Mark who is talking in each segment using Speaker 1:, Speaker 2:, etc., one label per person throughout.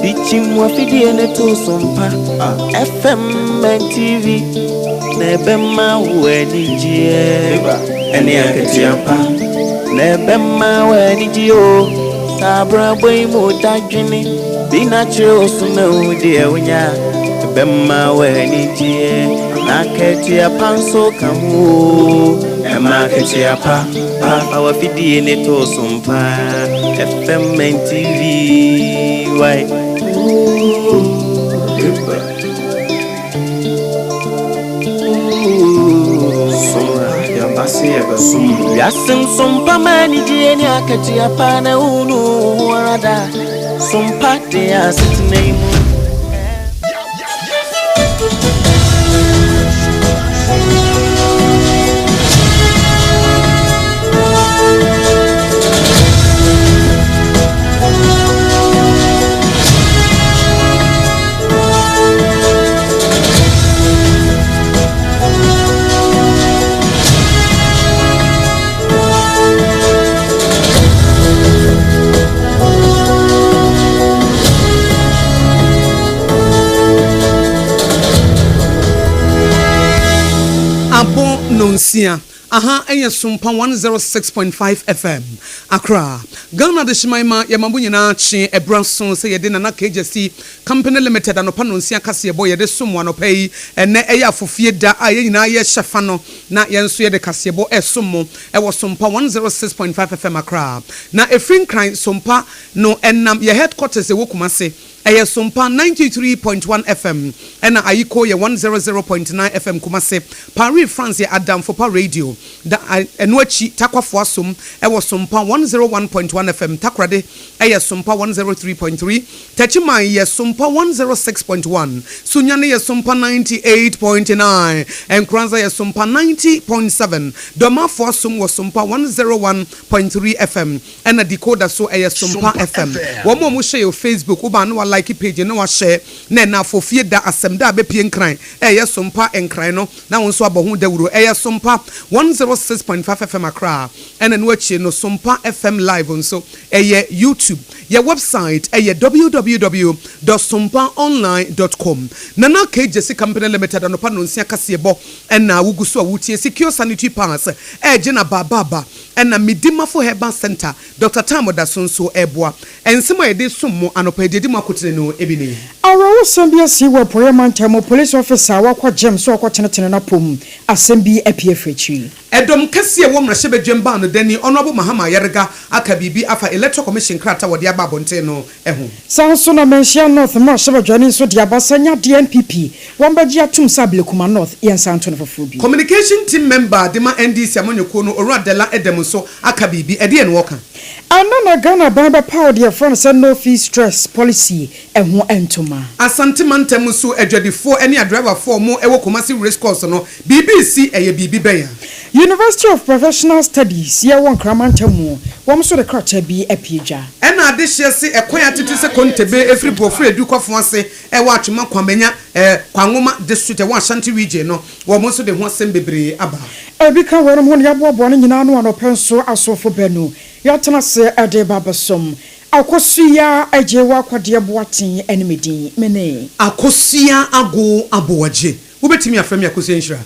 Speaker 1: Bichim wafidi ene to Sompa FM and TV Nebema wenijie Eni aketiapa Nebema wenijio Sabra boy mo dajini Binachiro suna udie unya Nebema wenijie Naketiapa nso kamu Ema aketiapa Papa wafidi ene to Sompa FM and TV Why? Yasim Sompa mani jeni akati apana unu warada Sompa te asitnei
Speaker 2: Nonsia. Aha, enya Sompa 106.5 FM. Accra. Ghana de Shimaima yamambu nyina chi ebranson se yede na KJC Company Limited anopa nonsia kase yebo yede somo anopai ene eya afofie da aye nyina ye hyefa no na yenso yede kase yebo esomo ewo Sompa 106.5 FM Accra. Na efrin kran Sompa no enam ye headquarters e wokumase Aya Sompa 93.1 FM ena ayiko ye 100.9 FM kumase Paris France ye Adam Fopa Radio da enuachi takwafo asom ewo Sompa 101.1 FM takrade aya Sompa 103.3 Tachiman ye Sompa 106.1 Sunyane ye Sompa 98.9 Enkranza ye Sompa 90.7 Domafo asom wo Sompa 101.3 FM ena decoder so aya Sompa FM womo mu share your Facebook uba no like page no wa share na fofie da asem da be pie nkran Sompa nkran no na wonso abohu dawuro Sompa 106.5 FM Accra and no achi no Sompa FM live so YouTube your website www.sompaonline.com nana KJC Company Limited anopa no nsia kasebo na wuguso a wutie secure sanitary pass jena baba na midima for herbal center Dr. Tamoda Sonso Eboa ensemo yede summo anopa yede makotene no ebini
Speaker 3: Awo sambia si we poyman temo police officer wakwa gem so akwa tenetene na pom asembi epiefrechi
Speaker 2: Edom kase wo mra hye bedwemba no dani honorable Mahama Yerega aka bibi afa electoral commission krata wode aba bonte no eho
Speaker 3: sanso na mensia north ma hye bedwani so dia basanya DNPP wambaji atum sable kuma north yensanto no fofobi
Speaker 2: communication team member dema NDC amonyoko no oradela edem so aka bibi ede en woka
Speaker 3: anana Ghana baba power dia friend say no fee stress policy eho entoma
Speaker 2: asante mantem so adwadifo ene adriver for mo ewo komasi race course no BBC eye bibi beya
Speaker 3: University of Professional Studies ye won kramantamu wom so de kracha bi apieja
Speaker 2: ena ade hye se ekwan atete se kontebe efribo fredu kwafo ase ewa atwema kwamenya kwanwoma district e wa Ashanti region no wom so de ho asem bebre aba
Speaker 3: ebika worum ho ya bobo no nyina no anopenso asofo benu ya tena se ade babasom Akosua Adwoa Kodie enemedin mene
Speaker 2: Akosua Aboagye ubetimi aframi Akosua nshira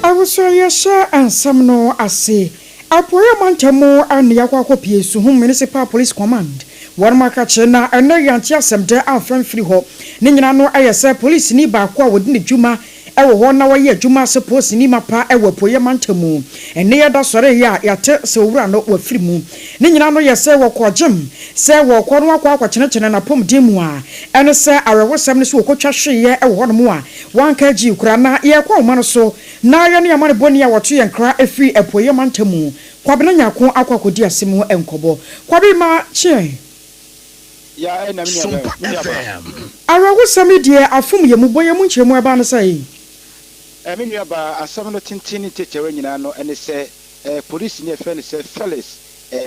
Speaker 3: Awuso yesha ansam no ase apoya mantamo an yakwa pie su hum municipal police command warmaka chena ene yanti asemde afran free ho ne nyina no ayese police ni ba kwa wodi ne dwuma ewo ho na waye adwuma se police ni mapa ewo poye mantamu ene yeda sore ya yate se owura no wafiri mu ne nyina no yese wo kwogem se wo kwo no akwa chenechene na pom dimu a ene se arewosem ne se wo kotwa hweye ewo ho no mu a wanka ji kura na ye kwa ma no so na ye ne yamane boni ya woto ye nkra afiri epoye mantamu kwabena nyako akwa kodi asemu enkobo kwabi ma che
Speaker 4: ya na mi
Speaker 3: arewosem die afum ye mu boye mu nchemu eba no sai
Speaker 4: me nua ba asam no tintini techewe nyina no ene se police ne fe ne se Felix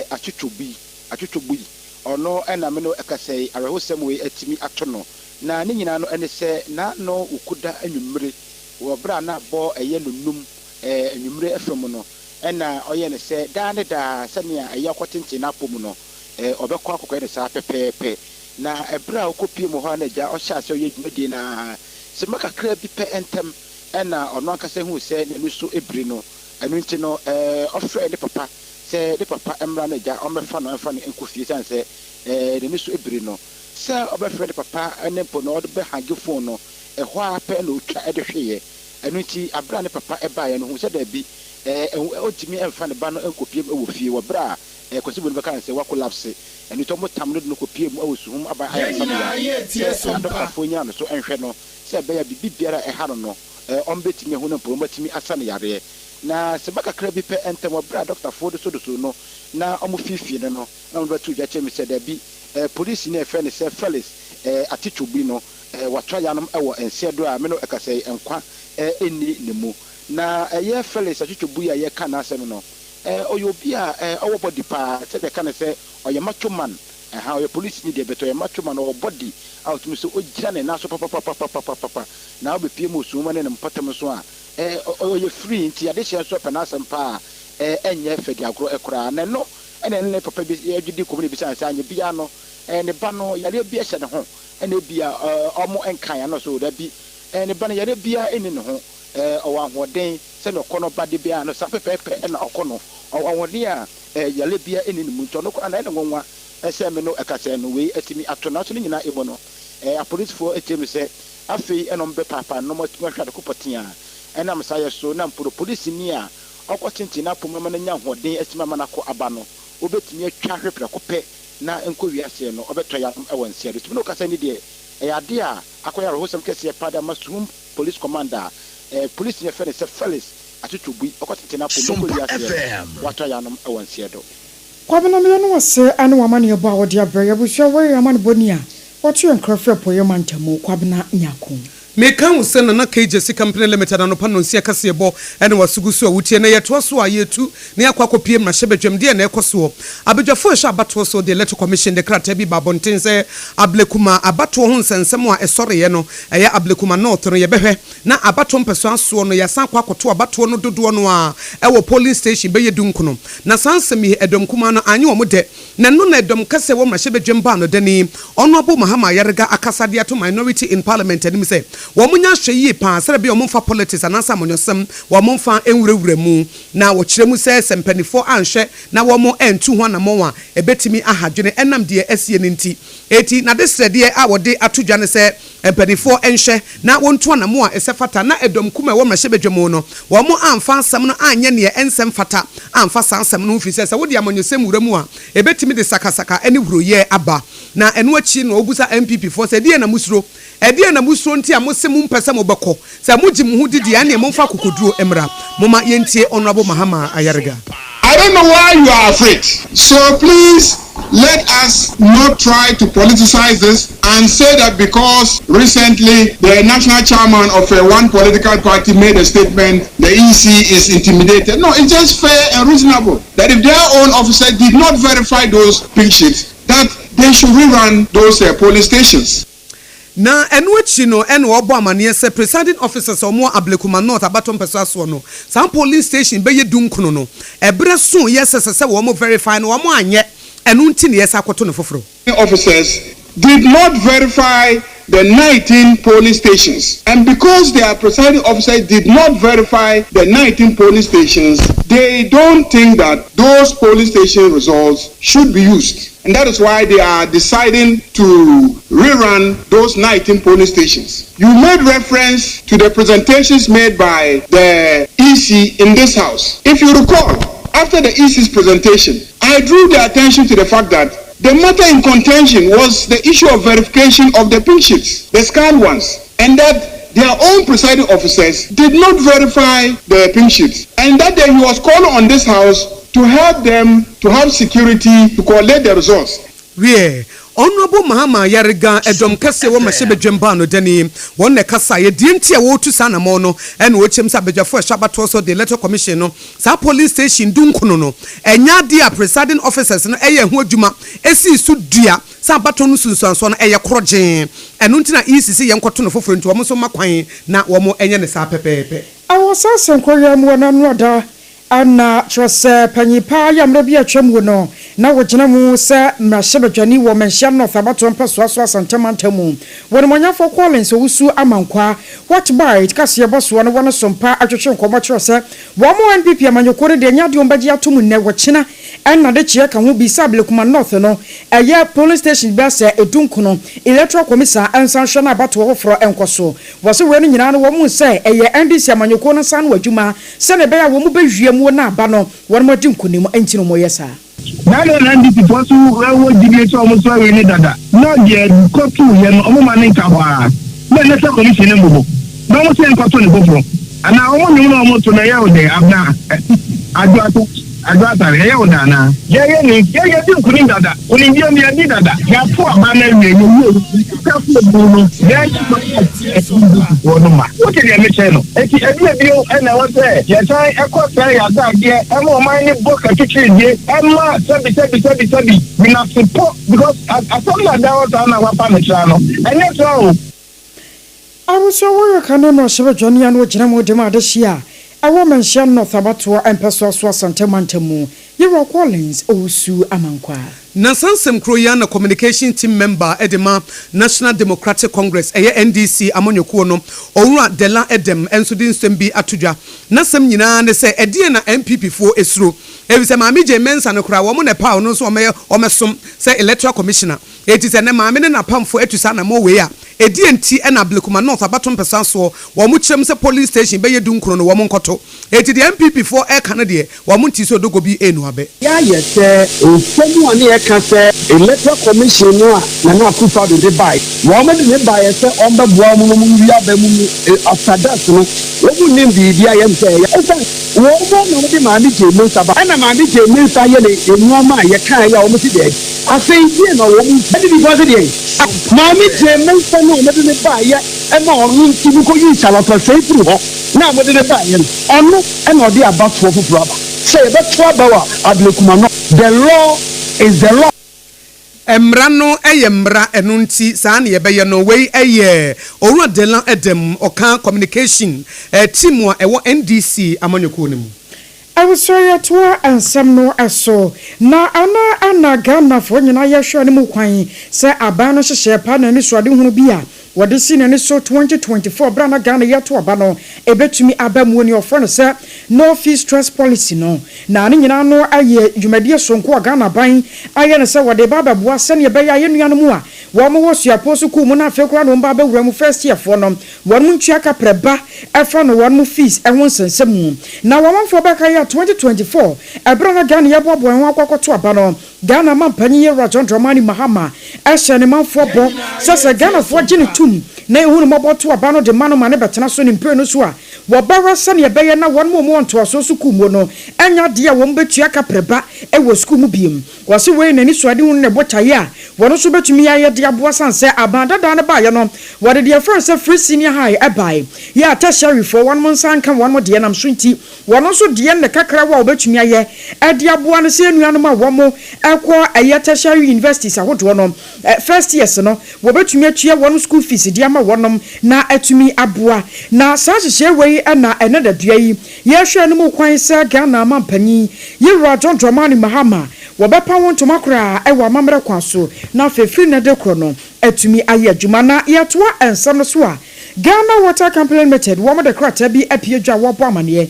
Speaker 4: atwitwobi atwotwobu yi ono ena me no ekasai arehosem we atimi ato no na ne nyina no ene se na no ukuda anwumre wo bra na bo eye nunum anwumre afem no ena oye ne se da ne da sania eye akotente na pom no obekọ akokọ de sa pepepe na ebra okopie mo ha na ja o sha se oye dwumadi na se maka kra bi pe entem ena ono akase hu se ne luso ebri no enu nti no ofre ne papa se de papa emra na ja o mefa no emfa ne enkofie san se ne luso ebri no se obefre de papa ene po no be hage phone no ho ape na otwa de hweye enu nti abra ne papa eba ye no hu se da bi otimi emfa ne ba no enkopie ewo fie wo bra kwesi bonu beka se wa collapse enu to mo tam no kopie mu awusuhum aba aya sa no afonya no so enhwe no se be ya bibiara ha no ombetimi hu no promotimi asane yare na se baka kra bi pe entem wa bra doctor fo so no na omo fifie no na mo betu ja chemi se da bi police ne efe ne se Felix atitwobi no watwa yanom ewo ensedo a me no ekasai enkwa eni ne mu na ye Felix atitwobu ya ye kana asem no oyobi a owo body pa se de kana se oye macho man ha oye police ni de beto oye macho man owo body out mi so ogira ne na so papa na obe pie mo suma ne mpatam so a oye free nti ade hye so pa na asem pa enye fedi agro ekura na no ene ne papa bi agidi komuni bi san anye bia no ne ba no yare bia hye ne ho ene bia omo enkan ya no so da bi ne ba no yare bia eni ne ho owa hoden se no kono ba de bia no sa pepepe na okono awon a yale bia eni ne munto no na ene ngonwa ese me no ekase no we atimi atona so nyina ebo no a police for atimi se afei eno mbe papa no mo tuma hwade kopotia ena msa ye so na mporo police ni a okotenti na pomama na nya hoden atima mana ko aba no obetimi atwa hwepra kopɛ na enko wiase no obeto ya ewon sia tumi no kasa ni de ade a akoya rohosam kese pada masum police commander police ne fere se Felix atitwobu okotenti na pomama ko wiase wato ya no ewon sia do
Speaker 3: kwabena me no wase ane wamane bo a wode abrɛ abusua wori amane boni a wato enkrofre poyo mantamu kwabena nyako
Speaker 2: Meka wo na KJC Company Limited anopa no nsia kase bo ene wasugusu a wutie na yeto so a yetu na yakwa kopie ma hyebedwam de na ekoso abedwafo ehwa abato so de electoral commission de krata bi babonten se ablekuma abato ho nsensem a esore ye no eye ablekuma north no ye behwe na abato mpeso aso no yasan kwa koto abato no dodo no a ewo police station be yedunkuno na sansem ye edom kuma no anye wo de na no na edom kase wo ma hyebedwam ba no dani ono abo mahama yarega akasade ato minority in parliament anim se womunya hwe pa sere bi omfa politics anasa monyosem womfa enwurewure mu na wo kiremu se sempanifo anhwe na womo entu ho na monwa ebetimi ahadwene enam de asie nti eti na desrede a wode atodwane se empanifo enhwe na wonto na mo a esefata na edom kuma wo mrahyebedwemu no womo amfa asem no anye ne ensem fata amfa sansem no mfi se wode amonyosem wuremu a ebetimi de sakasaka ene wuroye aba na eno achi no obusa MPP for se die na musuro edie na musuro nti amose mu mpese mo beko se moji mu hudidi ane mo mfa kokoduro emra moma yentie honorable mahama ayarega.
Speaker 5: I don't know why you are afraid. So please let us not try to politicize this and say that because recently the national chairman of one political party made a statement, the EC is intimidated. No, it's just fair and reasonable that if their own officer did not verify those pink sheets, that they should rerun those polling stations.
Speaker 2: Na enwechi no eno obo amane se presiding officers omo ablekuma north abatom peso aso no some police station be yedunkuno no ebre so yesese wo mo verify no wo mo anye enu nti ne yesa akoto no foforo
Speaker 5: officers did not verify the 19 polling stations, and because their presiding officer did not verify the 19 polling stations, they don't think that those polling station results should be used. And that is why they are deciding to rerun those 19 polling stations. You made reference to the presentations made by the EC in this house. If you recall, after the EC's presentation, I drew the attention to the fact that the matter in contention was the issue of verification of the pink sheets, the scanned ones, and that their own presiding officers did not verify the pink sheets, and that he was calling on this house to help them to have security to collect the results.
Speaker 2: Yeah. Honorable Mahama Yariga Edom Kase wo mehye bedwemba no dani won ne kasa ye die ntia wo tu sana mo no ene wo chem sa bedwafo shabato so the electoral commission no sa police station dunkuno no enya dia presiding officers no eye ho adwuma esi su dua sa bato no sunsuanso no eye krogen eno ntina ECC ye nkoto no foforo nti wo mo so makwan na wo mo enye ne sa pepepe
Speaker 3: awosase nkoya mu na no da ana trose panyipa ya mrebi atwam wo no na wogina mu se mrahebedwani wo menhia no fabato mpaso aso asantamantamu won monyafo Collins owusu amankwa what by it kase boso no won sompa atwetwe nkomo trose wo mo NPP amanyokore de nyade ombaji atom ne wochina enna de chie ka ho bi sablekuma north no eye police station be se edunkuno electoral commission ansanhwe na abato wo fro enkoso wo se we no nyina no wo mu se eye NDC amanyokore no san wadwuma se ne be ya wo mu behwie mu na aba no won mo dinkunim antino mo yesa
Speaker 6: na NDC posu wo dibieto omo so we ni dada no je kotu ye no omo ma nka ba na electoral commission mbo no mo se nkoto ne bofro ana omo nyum no omo to na ya ode abna Adwoa Asare ye oda na ye ni ye dinkunim dada oni bi o mi adi dada ya fo aba na we ni ka fo bu no ye wo no ma o ke me che no eti ebi o na wo se ye sai ekose ya da de e mo man ni boka kitchen de e ma sabi we na support because asom na da wo na wa pa me tra no enye so
Speaker 3: awuso wo ka no shebe joni ya no gina mo de ma da shia awo menhia no fabato empeso aso asantamantamu Yero Collins owusu amankwa
Speaker 2: na sansem kroya na communication team member edema National Democratic Congress NDC amonyekuo no owura Dela Edem enso din sembi atudwa na sem nyina ne se edie na MPP fo esuro ebise maami je mensa no kra wo mo ne pa no so omesom se electoral commissioner eti se ne maami ne na pamfo etusa na mo we a edie nti e na blekuma north abatom pesa so wo mo kyerem se police station be yedunkro no wo mo nkoto eti the MPP fo e kana de wo mo nti so dogo bi enu abe
Speaker 7: ya yese ofemu ani e ka se electoral commission no na Akosua de buy wo mo de buy se on be boa mo wi aba mu after that no wo mu nim bi dia ye mse ya wo mo no de maami je mensa ba na maami je mensa ye le enu ma ye kan ya wo mo ti de asen die no wo mu de bi go de maami je mensa no mo de buy ye e ma onu ti bu ko yi salata se furu ho na mo de buy ye onu e no de about for furu aba say that trouble adlekuma no the law is the law
Speaker 2: emrano eyemra enunti saa ne yebeye no we eye owura Dela Edem oka communication team a ewo NDC amanyoko ne mu
Speaker 3: Asare Akosua ansam no aso na ana Ghana fo nyina ye hwe ne mu kwan se aban no hyehye pa na ni soade hunu bia wode si na ni so 2024 brana Ghana ye to aba no ebetumi abamu ni ofo no se no fee stress policy no na ne nyina no aye dwumadie sonko Ghana ban aye ne se wode baba boa se ne be ya ye nuanu mu a wo mo wo suapo so ku mu na afi kura no mba ba wura mu first year fo no won mu ntwa ka preba efa no won mu fees e won sensem na wo manfo ba ka ya 2024 ebrana Ghana ye bobo en akwakoto aba no Ghana man panyi ye John Dramani Mahama ehye ne manfo bo sese Ghana fo gine tum na ehunu moboto aba no de mano mane betena so ni mpre no so a wo bara se ne be ye na won mo onto aso so ku mu no enya de a won betua ka preba e wo school mu biem wo se we nani so ade hunu ne botaye a wono so betumi ya ye de aboa sanse abanda da ne ba ye no wo de first say free senior high e bai ya tertiary for one month san kan one mo de nam so nti wono so de ne kakra wa obetumi aye e de aboa no se enuanu ma wo mo ekwo aye tertiary universities ahodo no first years no wo betumi atua wono school fees de ama wonom na atumi aboa na sa hye we na enada dua yi ye hwe no mu kwan se Ghana mampanyi ye John Dramani Mahama wo bepa won to makra e wa mamre kwa so na fefiri na de kro no atumi aye adwuma na ye toa ensam no so a Ghana Water Company Limited wo mo de krata bi apie dwa wo bo amane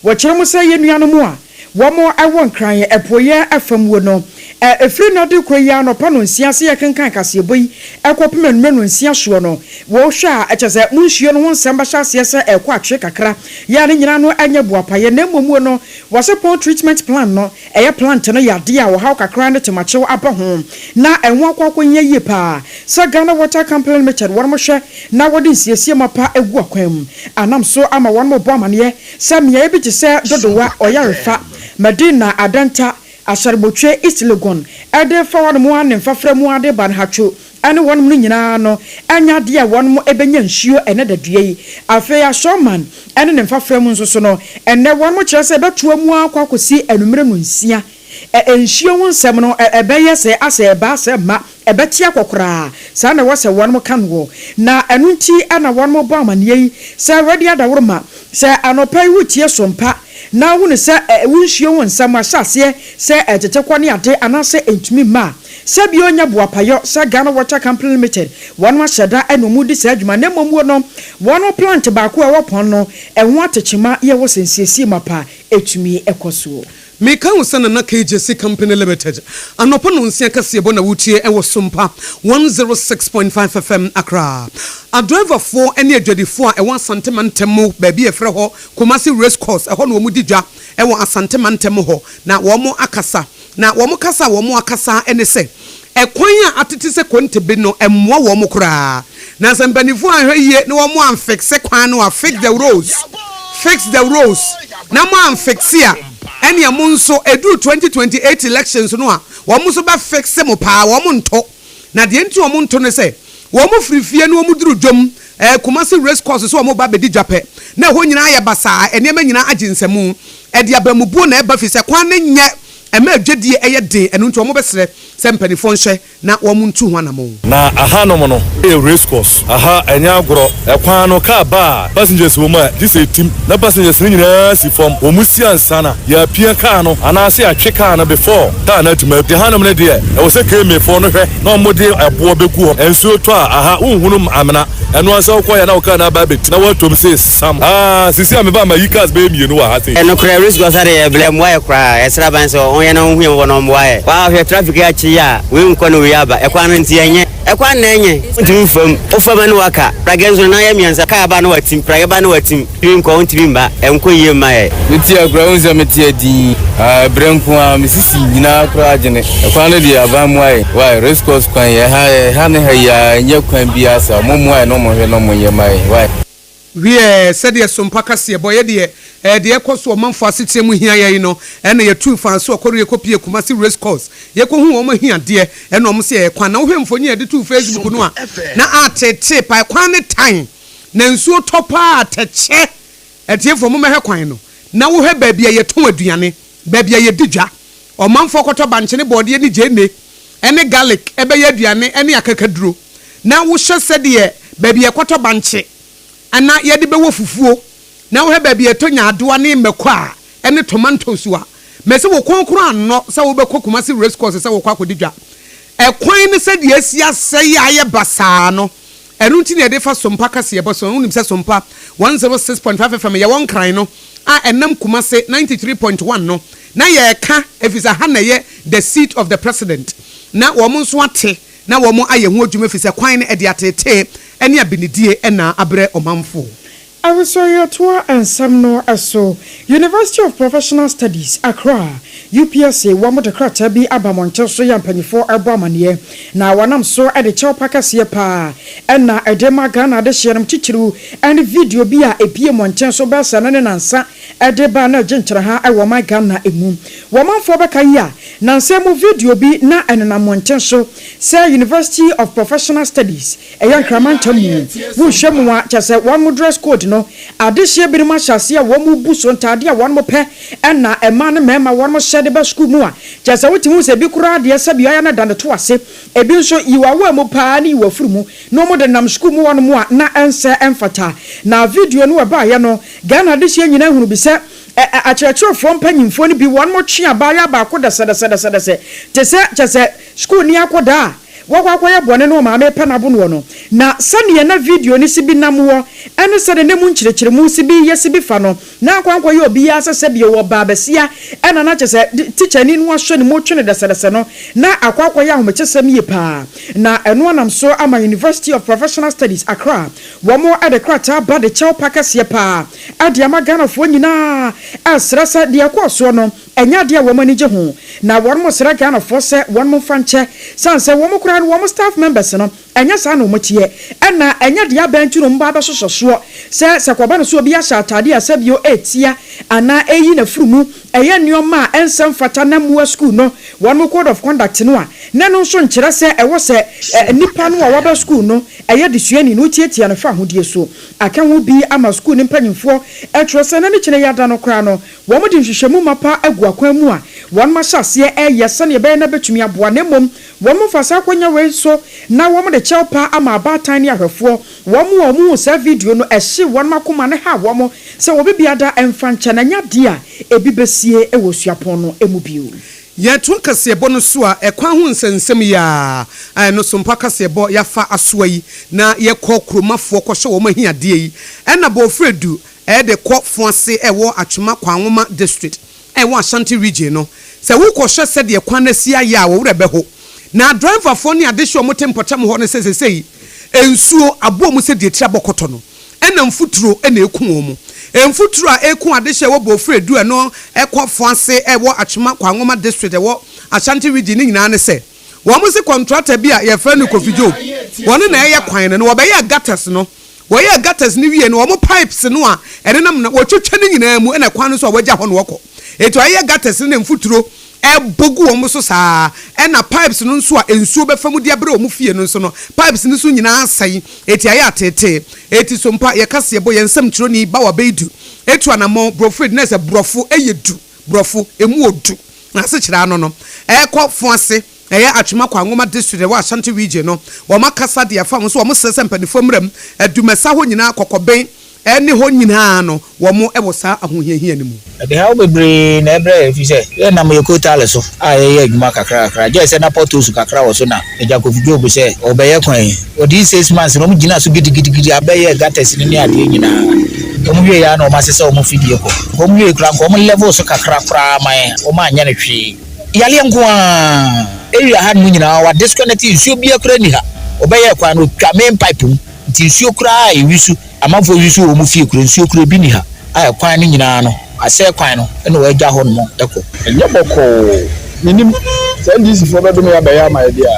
Speaker 3: wo kire mu se ye nuanu mu a wo mo awon kran epoye afam wo no efiri na de kro ya no pa no nsia se ye kenkan kase boyi ekopem no nsia hwo no wo hwa a eche se munhie no nsem ba hya se se ekwa atwe kakra ya ne nyina no anya buapaye na momu no wo se pond treatment plan no eye plant no ya de a wo ha kakra ne temachew aba ho na enwo akwakonye yie pa se Ghana Water Company Limited wo mo hwe na wo de nsiesie mapa egu akwam anam so ama wo mo bo amane se me ye bi te se dodowa oyarefa Medina Adanta Asharebotwe East Legon ede fa wan mu an mfafra mu ade ban hatwo ane won mu nyina no anya de a won mu ebenya nsuo ene dadue yi afi ya showman ene ne mfafra mu nso no ene won mu kire se beto mu akwakosi enumere no nsia nsuo won sem no ebeye se ase ba se ma ebeti akokora sa na wose won mu kan wo na enunti ana won mu ba amane yi se ready adawroma se anopai wutie sompa na wonu se wunsuo won sem ahyase se etetekwa ne ade anase entumi ma Sabi onya buapayo sa Ghana Water Company Limited one shada eno mu di sa adwuma na momuo no one plant ba ko e wopon no enho atechima ye wo sensiesi mapa etumi ekoso
Speaker 2: Meka usana na KJC Company Limited anopo no nsia kase bo na wutie e wo Sompa 106.5 FM Accra a driver for any adwadifo a e wan santemantemu ba bi e frɛ ho Kumasi Race Course e ho no mu digwa e wo asantemantemu ho na wo mo akasa na wo mo akasa ene se ekwan a atete se kontebe no emmoa wo mo kura na sampanifo ahweye na wo mo amfixe kwan no fix the roads na mo amfixe a ene ya mo nso edu 2028 elections no a wo mo so ba fixe mo pa wo mo nto na de enti wo mo nto ne se wo mo frifie na wo mo duru dwom Kumasi Race Course so wo mo ba bedi dwape na ho nyina ya basa ene ma nyina aginsemu e de abamubuo na e ba fi se kwan ne nye ema adwedie eye de enu nto mo besre se mpanifo nhwe na wo muntu ho anamo
Speaker 8: na aha no mo no race course aha enya agoro ekwan no ka ba passengers wo ma this team na passengers ni nyina si form wo musi ansana ya pia ka no ana se atwe ka na before ta na tuma de hanam ne de e wo se ka me fo no hwe na mo de abo beku ho enso to aha unhunum amena enu ansa ko ya na wo ka na ba bet na watom se sam sisi ameba ma yikas be mienu wa ha se
Speaker 9: eno kra risk Asare e blem wa kra esra ban so onye na hu wo no mwa e wa hwe traffic ya chi ya we nko no we aba ekwan nti enye ekwan na enye ntim fam ofam na waka pragenzo na ya mianza ka ba na watim prage ba na watim nko ntimi mba enko yie ma e
Speaker 10: meti agrounza meti adi brenko a misisi nyina kra agene ekwan na dia ba mwa e wa race course kwan ya ha ne ha ya nye kwan bia sa mo mwa e no mo hwe no mo ye ma e wa
Speaker 2: wie said ye Sompa kase boye de de ekoso manfo asete mu hia ye no ene ye tu fan so okoro ye kopie Kumasi Race Course ye ko hu o ma hia de ene o mo se ye kwan na wo hemfo nye de tu Facebook no a na atete pa kwan ne tan na nsuo topa ateche etiefo mo mehwe kwan no na wo hwe ba bia ye ton aduane ba bia ye digwa o manfo koto banche ne bode ne jene ene garlic ebe ye aduane ene akakaduro na wo hwe se de ba bia koto banche ana yedi bewo fufuo na wo he ba bia to nya Adwoa ne mekọ a ene tomatoes wa mese wo konkoro anno se wo bekọ Kumasi Race Course se wo kwa kodidwa ekwan ne se de asia se ya ye basa no enu nti ne de fa Sompa kase ye boso unim se Sompa 106.5 FM ye won kran no a enam Kumasi 93.1 no na ye ka efisa ha na ye the seat of the president na wo mo nso ate na wo mo aye ho adwuma efisa kwan ne e de atete ene abinidie ena abre omamfo
Speaker 3: Asare Akosua Ensamno Aso University of Professional Studies Accra UPSA wamote krata bi abamonte so yampanyifo abamane na wanam so ede chew pakase pa na edema Ghana de hyeram chichiru and video bi a epie monte so ba sana ne nansa ede ba na genkyere ha ewo my Ghana emu womanfo beka yi a nansa mu video bi na enena monte so say University of Professional Studies eyankramantamu wo hwemu a chese one dress code no adehye bi ma hyase a wo mu buso ntade a won mo pe na ema ne mema won mo hyede ba school mu a chese wotimu se bi kura de se bia ya na dan to ase ebi nso yiwa wa mu pa ni yiwa furu mu no mo de nam school mu won mu a na ense emfata na video no ba ya no Ghana adehye nyina hunu bi se akyerɛkyerɛ from panyimfo ni bi won mo twe abaya ba ko da se chese school ni akoda wakwa ya bone no ma me pe na bo no na sane na video ni sibi namwo ene sane ne mu nkyerɛkyerɛ mu sibi yesibi fa no na akwankwa ye obi ya sese bi wo ba basia ena na kyese teacher ni no ahwe ne mo twene da no na akwankwa ya homekyesem ye pa na eno nam so ama University of Professional Studies Accra wo mo ade krata ba de chew pakase pa ade ama Ghana fo nyina asrasa de akoso no enya de wo mani je ho na wo mo sra Ghana fo se wo mo fanche sanse wo mo kura wo mo staff members no enya sa na omotie ena enya de abanturo mba ba sososo se kwaba no so obi ahya atade asabio etia ana eyi na furumu eye nioma ensem fata na muwa school no one code of conduct no a na no so nkyere se ewo se nipa no a waba school no eye de suani no tietia no fa hodie so aka ho bi ama school ni mpanyimfo etro se na ne kyene yada no kra no wo mo de nhwehwemu mapa agu akwan mu a won ma hyase eye se ne be na betumi aboa na mom wo mo fasa kwanya we so na wo mo de chelpa ama abatan ne ahwefo wo mo se video no ehye won makoma ne ha wo mo se wo bibiada emfa na nya dia ebi besie ewo suapon no emu bio
Speaker 2: ye to kasebo no so a ekwan ho nsensem ya no Sompa kasebo ya fa asoa yi na ye kɔ kromafo kɔ hye wo mahia de yi ɛna bo fredu de kɔ foase ɛwɔ atwema kwanwoma district ɛwɔ Ashanti region no se wo kɔ hye se de kwan na sia ya wo wura bɛho na driver fo ne ade hye o motempotam ho no sesesei ensuo abo mu se de tira bɔkɔtɔ no ɛna mfuturo ɛna eku wo mu emfuturo a eku ade hye wo bo fredu no ɛkɔ foase ɛwɔ atwema kwanwoma district ɛwɔ Ashanti region nyina ne se wo mo se contractor bi a ye fa no kofijo won na ɛyɛ kwan no wo bɛ yɛ gutters no wo yɛ gutters ni wie no wo mo pipes no a ɛne nam na wo twetwa ne nyina mu ɛna kwan no so wagya hɔ no wɔkɔ eto ayɛ gutters ne mfuturo bogu wo mo so saa na pipes no nso a ensuo befa mu de abre wo mo fie no nso no pipes no so nyina asai eti aye atete eti Sompa ye kase bo ye nsam kiro ni ba wa beidu etu anamo brofred na se brofo eyedu brofo emu odu na se kira no no kɔ fo ase atwema kwanwoma district wa Ashanti region no wo makasa de afa mo so wo mo sese mpanifo mram adumasa ho nyina kokoben ene ho nyina no wo mo ebo sa ahohiahia ni mu
Speaker 11: de ha obebre na ebre fi se ye na mo yekota le so ye adwuma kakra je se na portos kakra wo so na eja kofijo obo se obeye kwan odi 6 months no mo gina so gidigidi abeye gates ni ade nyina omo wie ya na o ma sese o mo fidie ko omo wie kra ko omo level so kakra man o ma anya na hwe yale nko a area ha no nyina wa disconnect nsuo bia kra ni ha obeye kwan no twa main pipe nti nsuo kra ewisu amafo wisu o mu fie kra nsuo kra bi ni ha ay kwan ni nyina no ase kwan no ene wa gya ho no eko
Speaker 7: enye boko minim sendisi fo be do ya ba ya ma e dia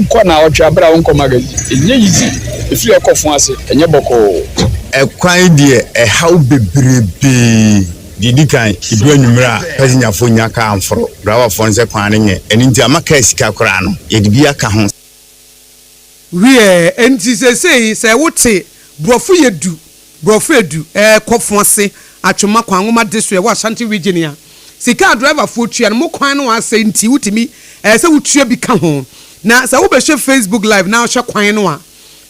Speaker 7: ko na o twa bra won ko magazi enye yizi efi e ko fun ase enye boko
Speaker 12: ekwan die how bebrebe didi kan idu anumra pasinya fo nya ka amforo brawa fo nse kwan ne eni nti amaka sika kora no ye de bia ka ho
Speaker 2: wie enti se wote brofo yedu brofo edu kɔfo ase atwema kwanwoma district wa Ashanti region ya sika driver fo tua no mo kwan no ase nti wutimi se wutua bi ka ho na se wo be hwe Facebook live na hwe kwan no a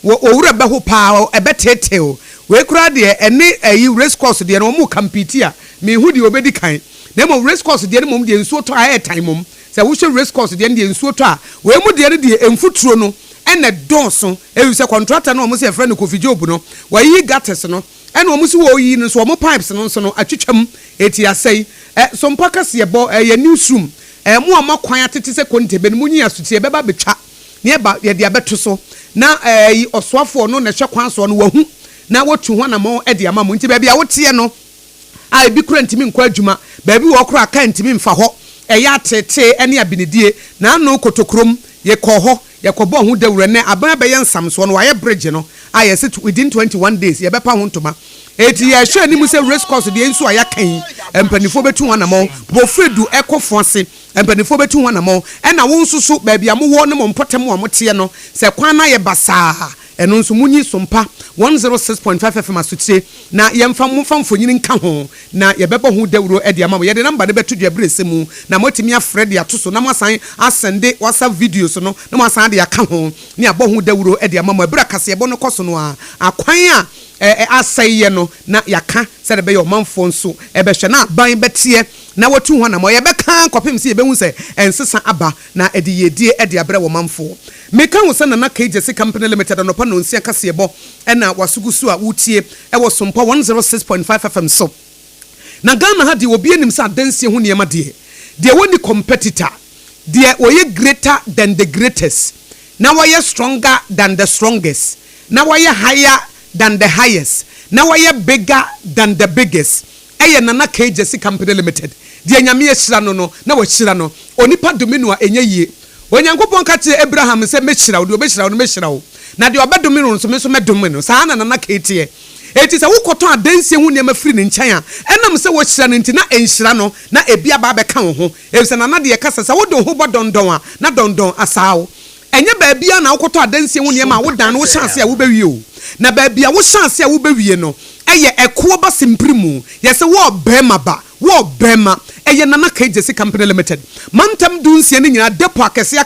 Speaker 2: wo wura be ho pa ebetete o we kura de ene race course de no mo compete a me hu de obedi kan na mo race course de no mo de nsuo to a time mom se wo hwe race course de nsuo to a we mu de emfuturo no ene donso ewi se contractor no mo se friend kofijo obu no wa yi gates no ene o mo se wo yi no so mo pipes no so no atwetwam eti asai Sompa kase ebo ye newsroom mo amakwan atete se kontebe no munyi asutie beba betwa ne ba ye de abeto so na yi osoafo no na hwe kwan so no wahu na wotu ho na mo de ama mo nti ba bia wotie no a bi kura ntimi nkwa adwuma ba bi wo kura ka ntimi mfa ho ya atete ene abinidie na no kotokrom ye kɔ ho ye kɔbɔ ho dawura ne aban bɛ yɛ nsam so no wa yɛ bridge no a yɛ sit within 21 days ye bɛpa ho ntoma eti ye hwɛ ni mu se race course de nso aya kan empanifo betu ho na mo bo fredu ekɔfo ase empanifo betu ho na mo ɛna wo nso so ba bia mo wo ne mo mpotem a mo te no se kwan na ye basa eno nso munyi Sompa 106.5 FM asutie na yemfa mo famfonyini nka ho na ye bɛbɔ ho dawuro e de ama mo ye de number de betu dwa brese mu na motimi afred ya to so na mo asan asende WhatsApp videos no na mo asan de aka ho ne abɔ ho dawuro e de ama mo ebra kase ebo no koso no a akwan a asaiye no na yaka se de be yo manfo nso e be hwe na ban betie na watu ho na mo ye be kan kopem se ye be hu se ensesa aba na e de yedie e de abre wo manfo meka wo se na KJC company limited no pa no nsia kase ebo e na wasugusu a wutie e wo Sompa 106.5 FM so na Ghana ha de obi anim sa dansie ho niema de woni competitor de oye greater than the greatest na woye stronger than the strongest na woye higher than the highest now we are bigger than the biggest eye nana KJC company limited de nyame ehira no na we hira no onipa domino a enye yie onyankopon ka te Abraham se mehira wo de obehira wo no mehira wo na de obedome no so me so medome no saa na nana ketie eti se wokoton adansie hu ne mafiri ne nkyɛn a ɛnam se wo hyira no nti na enhyira no na ebia ba bɛka wo ho efise nana de kasa se wo do ho bodondon a na dondon asaawo enye baabia na wokoton adansie hu ne ma wo dan no wo chance a wo bewie o na baabia wo chance a wo bewie no eye ɛko ba simprimu yɛse wo bɛma ba wo bɛma eye nana kejesi company limited mantam dunsie ne nyina depo akese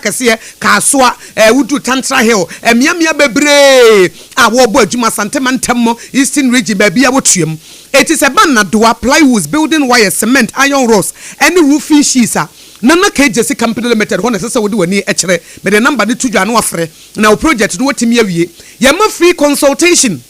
Speaker 2: kaasoa wudu tantra hill emiamia bebre a wo bo adwuma sante mantam mo eastern region baabia wo tuam it is a ban na Adwoa plywood building wire cement iron rods any roofing sheets nana kejesi company limited ho na sese wo de wani ekere me de number de tudwa no afre na wo project no watimi awie yema free consultation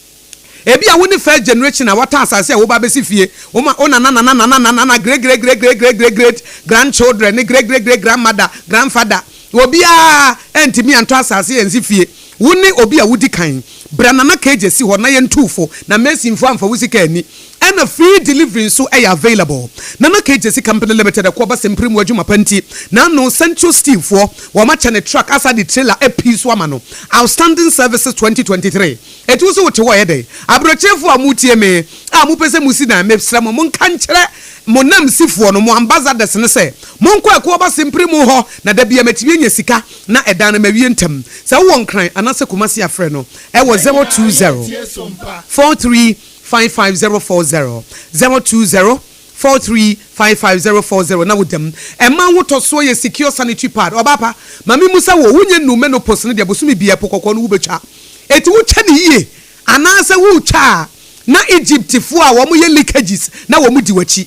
Speaker 2: ebi a woni first generation a wata asase a wo ba besi fie ona na great grandchildren ne great grandmother grandfather obi a entimi anto asase ensi fie woni obi a wudi kan branana kejesi ho na yentufo na mesinfo amfa wusika ani and a free delivery so available nana kejesi company limited akoba semprim wadwuma panti na no central steel for wo ma chane truck asa the trailer a piece wa no outstanding services 2023 it was what wo yede abrochefo amutie me a mu pese musi na mebsra mo kan kire mo nam sifo no mo ambassadors ne se mo nko akoba semprim ho na da bia matibie nya sika na edan na mawie ntam se wo nkran anase komasi afre no e wo 020 43 55040 020 435540 na wodam ema woto so ye secure sanitary pad obapa mami musa wo wunye nu menopause ne de bosumi bia pokokko no wubetwa eti wutwa ne yie anase wutwa na Egyptifo a wo mo ye leakages na wo mo di wachi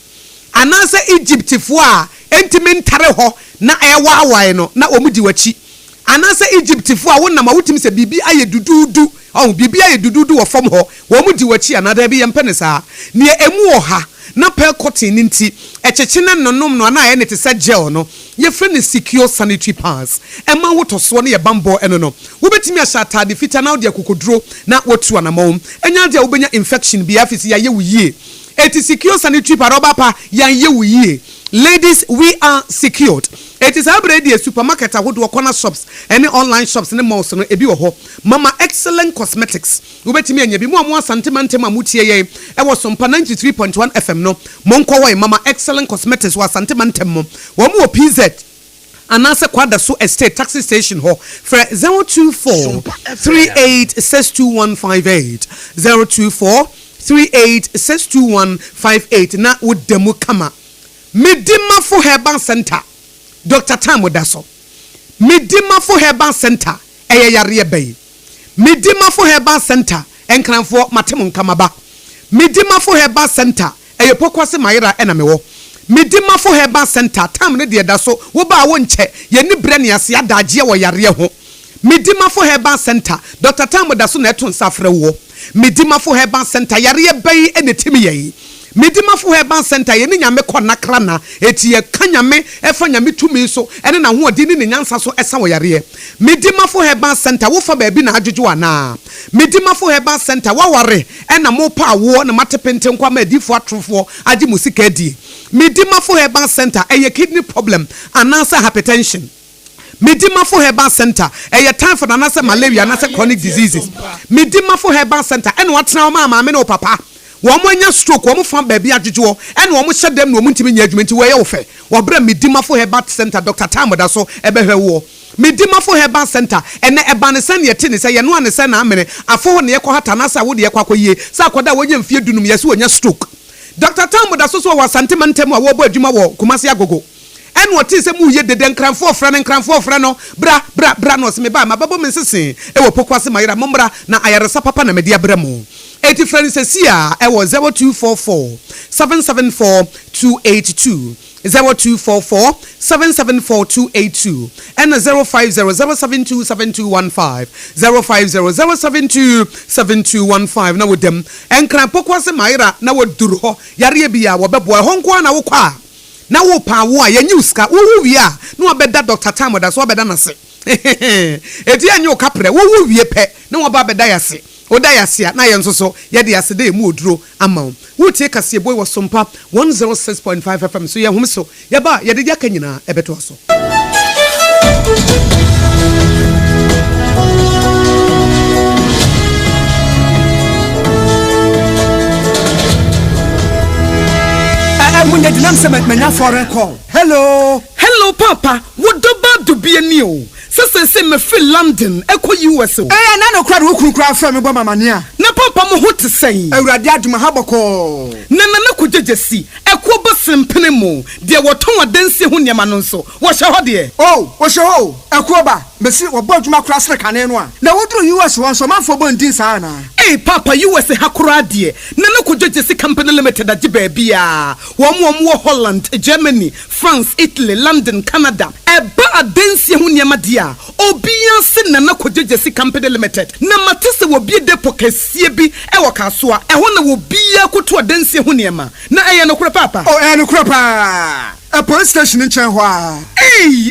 Speaker 2: anase Egyptifo a entimentare ho na ewa awae no na wo mo di wachi anase Egyptifo a wonam a wotim se bibi aye dududu bibi aye dududu wo fom ho wo mo di wachi anada bi yempe ne saa ne emu wo ha na pel cotton nti echeche na nonom no na aye ne te se gel no ye frɛ ne secure sanitary pads ema woto so ne ye bambo eno no wo betimi ashata de fita na de akokoduro na wotu anamom enya de wo benya infection bi afisi ya ye wuye eti secure sanitary pad obapa ya ye wuye. Ladies, we are secured. It is already a supermarket ahodo corner shops any online shops ne malls no ebi wo ho Mama Excellent Cosmetics ubetimi anya bi mo asantemantem amutie ye e wo Sompa 93.1 FM no monko wo Mama Excellent Cosmetics wa asantemantem mo wo mo PZ anase kwada so estate taxi station ho for 024 386215 024 386215 na wodemu kama Midimafo Herbal Center Dr. Tamo Daso Midimafo Herbal Center Yare Bay Midimafo Herbal Center Enkranfo Matemun Kamaba Midimafo Herbal Center Eyopokwase Mayra Enamewo Midimafo Herbal Center Tam ne de daso wo ba wonche ye ni brane ase adagye wo yare ho Midimafo Herbal Center Dr. Tamo Daso na eton safre wo Midimafo Herbal Center Yare Bay enetimi ye Midimafo Herbal Center ye ni nyame kona krana eti ye kanyame efa nyame tumi so ene na ho odi ni nyansa so esa wo yare Midimafo Herbal Center wo fa baabi na adwodwo ana Midimafo Herbal Center wa ware ena mo pa wo na matepente nkwa ma adifo atrofo agi musika di Midimafo Herbal Center eye kidney problem anasa hypertension Midimafo Herbal Center eye time for anasa malaria anasa chronic diseases Midimafo Herbal Center ene watena ma me no papa Womo anya stroke womo fa baabi adwodwo ene womo hyedem no muntimi nya adwumenti wo ye wo fe wo bra Midimafo Herbal Center Dr. Tamoda so ebehwe wo Midimafo Herbal Center ene ebane se ne yete ne se ye no ane se na amene afo ho ne ye kohata na sa wo de ye kwakoyie sa akoda wo nya mfie dunum ye se wonya stroke Dr. Tamoda so wa santemantem a wo bo adwuma wo Kumasi Agogo ene woti se mu ye dede nkranfo ofra no bra no se me ba mababo mensese e wo Pokwase Mayra mombra na ayaresa papa na media bramo 80 friends here I was 0244 774 282 0244 774 282 and 05007272215 05007272215 na with them and kran Pokwase Mayra na wo duru ho yare bia wo bebo ho nko na wo kwa na wo pa wo a yenyu ska wo wi a na wo beda Dr. Tamoda so beda na se eti anyo kapre wo wie pe na wo ba beda ya se Odayasia na yensoso yede asede mu oduro ama wo tie kase boy wo Sompa 106.5 FM so ye hum so ye ba yede dia kanyina ebeto so
Speaker 3: nam se menya foreign call. Hello
Speaker 2: papa, what do be a new? Sese me fi London eko US o.
Speaker 3: Na no kra wo kura fra me bo mamania.
Speaker 2: Na papa mo ho te sei.
Speaker 3: Awurade aduma haboko.
Speaker 2: Na ko jejesi eko bo sempene mo. De woton wadansi ho niam no nso. Wo hye ho de.
Speaker 3: Oh, wo hye ho. Eko ba, mesi wo bo aduma kura sre kane no a. Na wodru US won so manfo bo ndin sa na.
Speaker 2: Papa US hakura de. Na ko jejesi company limited agi ba bia. Wo Holland, Germany, France, Italy, London, Canada. Eba adansi ho niam dia. Obiya se na kodjejesi company limited na matese wo bie depo kasie bi e wo kasoa e ho na wo biya koto adansi ho niema na eye no kura papa
Speaker 3: no kura pa a police station in Chenhua.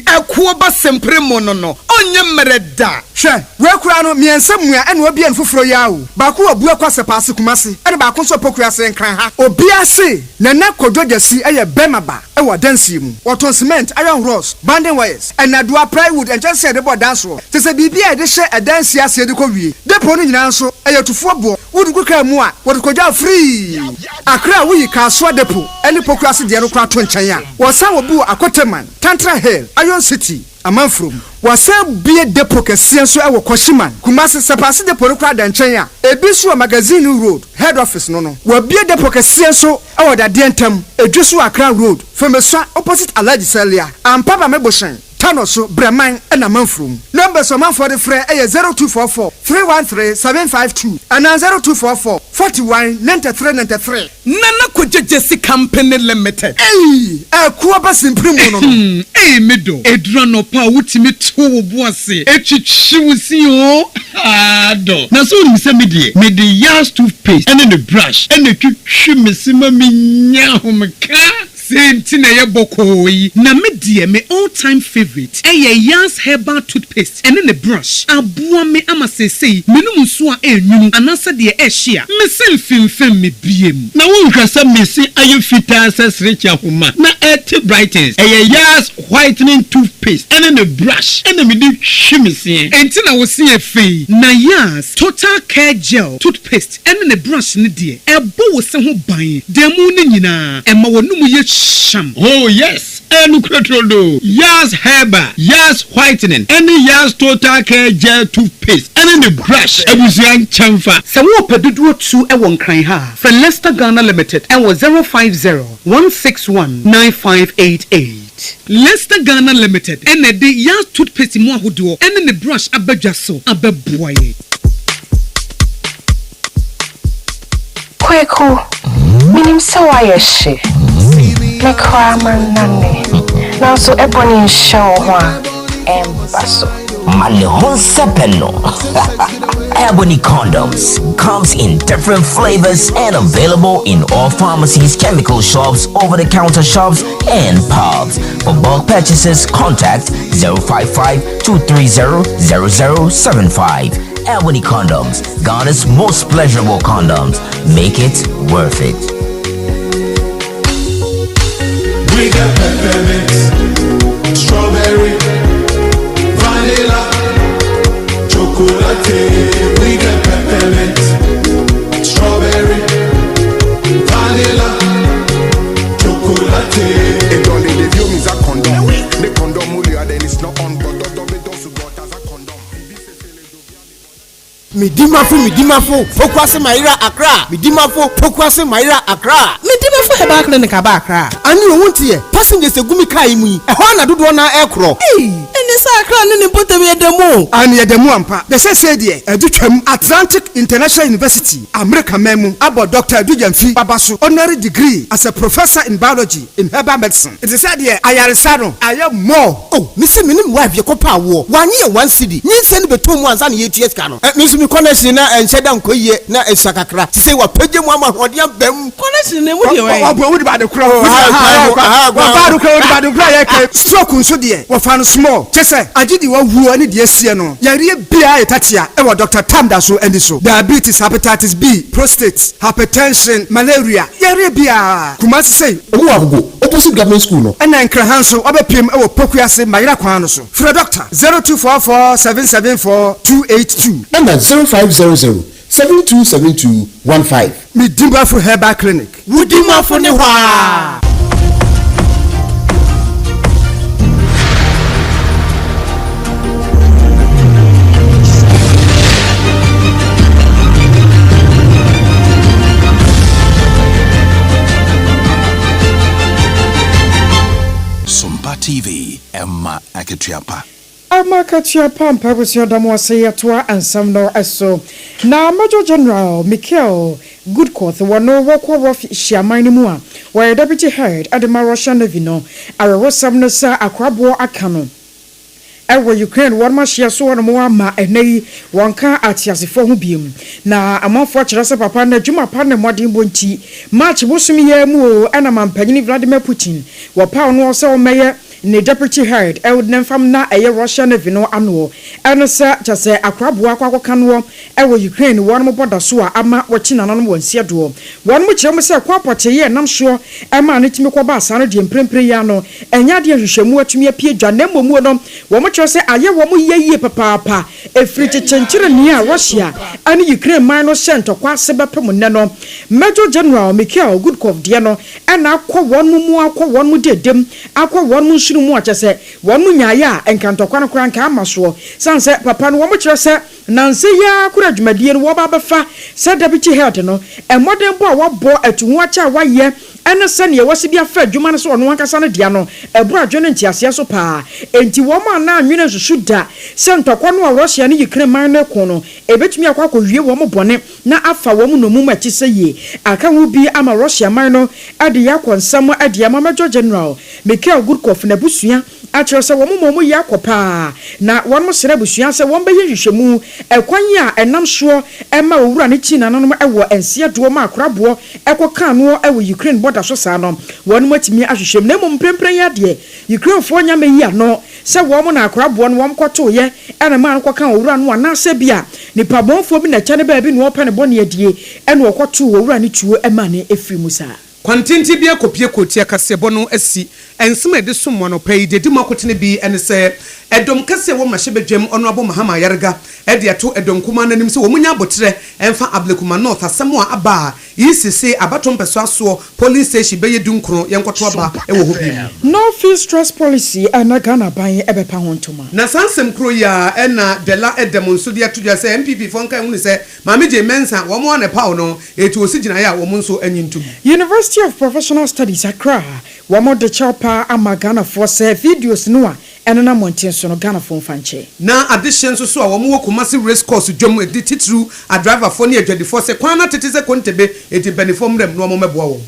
Speaker 2: Akuo ba sempre mo no onye mereda
Speaker 3: hwe we kura no miensa mua ene obi en foforo ya o ba ko abu akwase paase kumase ene ba ko so pokua se nkran ha obi ase na kodjejesi eye bemaba e wo dansi mu waton cement iron rods banding wires and Adwoa plywood and just said about dance ro te se bibia e de hye e dansi ase de ko wie depo no nyina nso eye tufo bo wudu kuka mu a wo kodja free Accra wuyi Kaswa depo ene pokua se de no kra to nchen ya Wasan wobu Akoteman, Tantra Hill, Iron City, Amanfrom. Wasan bie depo kesian so ewo Koshiman. Kumasi sepasi depo no kra da nchen ya. Ebisu Magazine Road, head office no. Wabie depo kesian so ewo da dientem. Edwisu Accra Road, Femeswa opposite Alhaji Selia. Ampaba Meboshen. Tanoso Breman and Amanfrom. Numbers of man for the free 0244 313 752 and 0244 41 93 93.
Speaker 2: Nana kodjejesi company limited.
Speaker 3: Kuaba simprimo no.
Speaker 2: Medo. Edrano pa wutimi to boase. Echichiwusi o. Do. Na so ni se me de yas toothpaste and the brush and the twitwi mesima minya homka. Sentina ye bokoyi na me die me all time favorite Yas herbal toothpaste and then the brush aboa me ama sesei menum so a enwum anasa de ehia me semfimfem me biem na won hwasa me se aye fita sesrecha homa na et brightens Yas whitening toothpaste and then the brush and me de hwimese entina wo se afei na Yas total care gel toothpaste and then the brush ne de ebo wo se ho ban demu ne nyina ema wonum ye sham. Oh yes, and Crotrodo, Yas Herba, Yas Whitening, and Yas Total Care Gel Toothpaste, and the brush, and was young chamfa. Sawo Pedudu 2 Ewon Kranha, for Leicester Ghana Limited, and was 050-161-9588. Leicester Ghana Limited, and the Yas Toothpaste Moahudo, and the brush Abejaso, Abeboye.
Speaker 13: Kweku, minim sawayeshi. Now so ebony show embasso.
Speaker 14: Malehon sepeno. Ebony condoms comes in different flavors and available in all pharmacies, chemical shops, over-the-counter shops, and pubs. For bulk purchases, contact 055-230-0075. Ebony condoms, Ghana's most pleasurable condoms. Make it worth it.
Speaker 15: We got peppermint, strawberry, vanilla, chocolate. We got peppermint, strawberry, vanilla, chocolate.
Speaker 16: It only the view is a condom. The condom mulia then it's not on, but
Speaker 17: Midimafo, Pokwase Maira Accra. Midimafo, Pokwase Maira Accra. Midimafo heba clinic aba Accra. Ani wonti ye, passengers egumi kai mu. Ehwa na dodo na ekro. Eni sa Accra ne nimpote be demo.
Speaker 3: Ani ye demo ampa. De se de edutwam Atlantic International University, America memu. Abo Dr. Adujamfi Babaso, honorary degree as a professor in biology in herbal medicine. It is said here, ayaresano, I am more. Oh, Missy Minim wife ye kopa wo. 1 year 1 city. Nyin send be 2 months and 8 years kano.
Speaker 17: Connection na encheda nkoye na esakakra ti say wa page mu amahode ambam connection ne mu de we
Speaker 3: wo de ba de kro wo ba de kro ye ka stroke nso de wo fa no small chese agidi wa wu ani de asie no yare bia etatia e wo Dr. Tamda so andi so diabetes, hepatitis B, prostate, hypertension, malaria yare bia kumasi say
Speaker 17: wo agogo opposite government school no
Speaker 3: and nkra hanso obepiem e wo pokuase mayira kwan no so for doctor 0244 774 282
Speaker 17: number 0500-727215.
Speaker 3: Midimafo Herbal Clinic.
Speaker 17: Wudimafo ne hwa.
Speaker 18: ketuapa
Speaker 3: Amakatuapa mpabusi Adwoa Asare Akosua ansamno eso na Major General Michael Goodcourt wano woko rof shiamani mu a wa deputy head Adema Russian Navy no arewo samno sa akwabo akano ewo Ukraine won ma hye so no ama enei wonka atiasefo ho biem na amanfo kyerese papa na dwuma pa ne modern bonti match bosumi ya mu o ana mampanyini Vladimir Putin wo pa no so o meye ne deputy head ewoden fam na eye Russia Navy no ano eno se chese akwabo akwakwa no ewo Ukraine won mo boda so a ama wochi nanan wonsia do won mo kyerem se kwapote ye nam so ema ne timi kwa ba asane de mprempre ya no enya de hwehwemu atumi apie dwa na momu no wo mo kyerese aye wo mo yeye papa efri chenchere ni a Russia ani Ukraine man no sento kwa sebepem ne no Major General Michael Goodcourt de no ena akọ won mu akọ won mu dedem akọ won mu mu achese won mu nyaaya enkantokwa no kran ka amaso sanse papa no wo mo kyerese nanse ya kura dwumadie no wo ba befa se deputy head no emodern bo a wo bo atuhu acha waye ene se ne wo se bia fa dwuma no so no ankasa no dia no ebru adwene ntiase so pa enti wo ma na anwene susu da se ntokwa no Russia ne Ukraine man no ko no ebetumi akwa wie wo mo bone na afa wo mu no mu machi se ye aka hu bi ama Russia man no ade yakonsam ade ama Major General Michael Goodcourt na busua akere se wo mo yakopa na won mo sere busua se won be hwehwemu ekwan a enam so ema owura ne chi nanom ewo ense do ma akorabo ekoka no ewo Ukraine border so sa no won mo atimi ahwehwem na mo mprempren ya de Ukraine fo nya me yi ano se wo mo na akorabo no won kwoto ye ena ma nkoka owura no na se bia nipa bonfo bi na kyane ba bi no opa ne bone adie ena okwoto owura ne tuo ema ne efiri musa
Speaker 2: kwantinti bia kopie kotia kasebo no asi ensema de sommo no pay de makotene bi ene se edom kase wo mahye bedwam ono abo mahama yarga ede ato edom kuma nanim se wo munya abotre emfa ablekuma north asemo a aba yisese abatom peso aso police station beye dunkro yenkoto aba ewo ho bi
Speaker 3: no fee stress policy ana Ghana ban ebepa hontoma
Speaker 2: na sansem kro ya ena dela edem nso de atudwa se MPP fonka hu ne se mameje mensa wo mo ne pawo no etu osigina ya wo mo nso anyintum
Speaker 3: University of Professional Studies Accra wamo de chapa ama Ghana for se videos no a enana monten so no Ghana for fanche
Speaker 2: na addition so a wamo Kumasi race course dwom edi titru a driver for ne adwadi for se kwana teteze kontebe edi benefom rem no mo meboa wo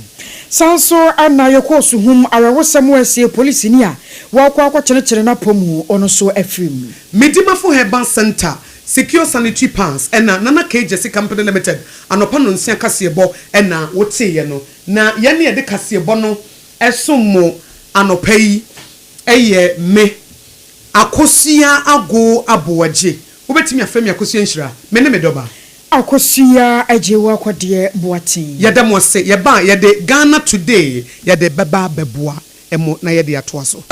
Speaker 3: sanso ana yekosu hum arewosem wese police ni a wo kwa kyerekere na pomu ono so afrim
Speaker 2: Medimafo Herbal Center Secure Sanitary Pads ena nana KJC Company Limited anopa no nsia kasebo ena wote ye no na ye ne de kasebo no esomo anopa yi eye me Akosua ago Aboagye wobetimi afemi Akosua nhira me ne medoba
Speaker 3: Akosua Adwoa Kodie boatin
Speaker 2: yeda mo se ye ba ye de Ghana Today ye de beba beboa emo na ye de atoa so